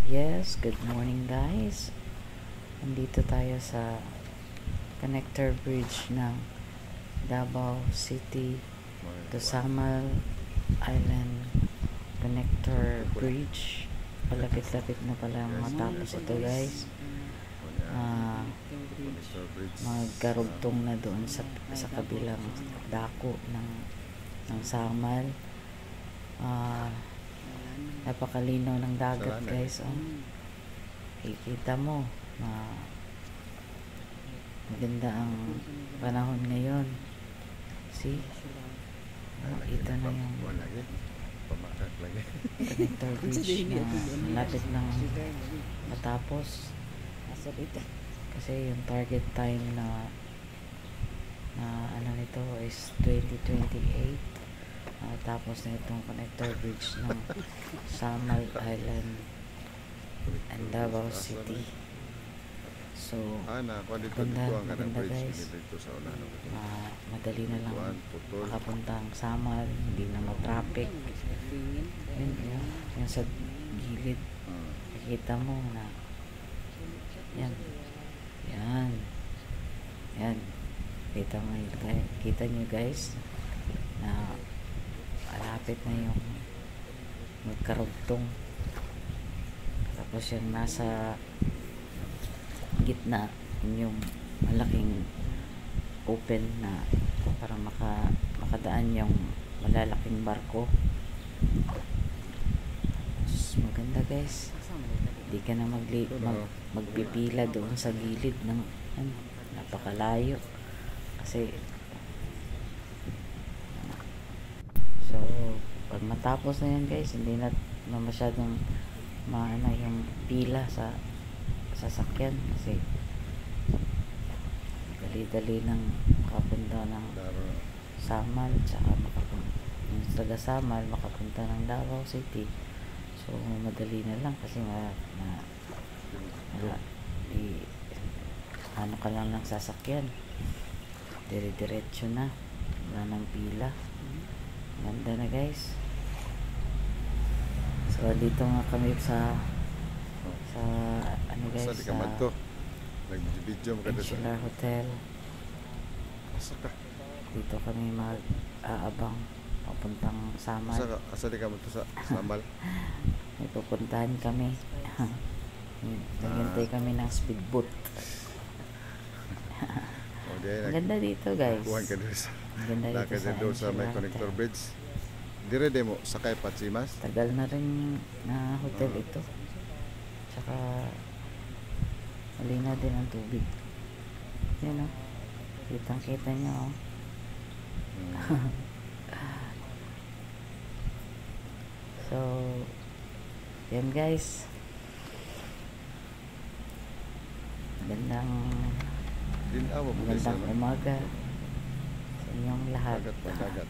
Yes, good morning guys. Nandito tayo sa connector bridge ng Davao City to Samal Island connector bridge. Palapit-lapit na pala matapos ito guys. Magkarugtong na doon sa kabilang dako ng Samal. Napakalinaw ng dagat guys. Kikita mo maganda ang panahon ngayon. See, kita na yung connector bridge na malapit lang matapos kasi yung target time na ano nito is 2028. Tapos na itong connector bridge ng Samal Island and Davao City. So maganda guys. Madali na lang makapuntang Samal, hindi na ma-traffic. Yan sa gilid nakikita mo na yan kita nyo guys na malapit na yung magkarugtong. Tapos yung nasa gitna yung malaking open na para makadaan yung malalaking barko. Maganda guys, hindi ka na magpipila doon sa gilid ng napakalayo kasi so pag matapos na yan guys, hindi na masyadong yung pila sa sasakyan kasi dali-dali ng makapunta ng Samal, tsaka yung taga Samal makapunta ng Davao City. So madali na lang kasi ano ka lang ng sasakyan, dire-diretso na, wala ng pila. Ganda na guys. So dito nga kami sa ano guys, sa Insular Hotel. Dito kami mag-aabang papuntang Samal. Asa di ka mo to sa Samal? May pupuntahan kami. Naghintay kami ng speedboat. Ang ganda dito guys. Kuhan ka doon sa may Insular connector Hotel. bridge. Dire de mo sakay Patsimas. Tagal na rin na hotel ito. Tsaka malinaw din ang tubig. Yan o. Kitang-kita nyo o. So, yan guys. Magandang umaga sa inyong lahat. Dagat.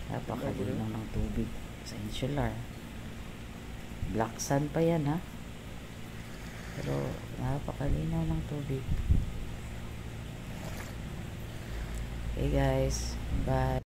Napakalinaw ng tubig sa Insular. Black sand pa yan ha, pero napakalinaw ng tubig. Okay guys, bye.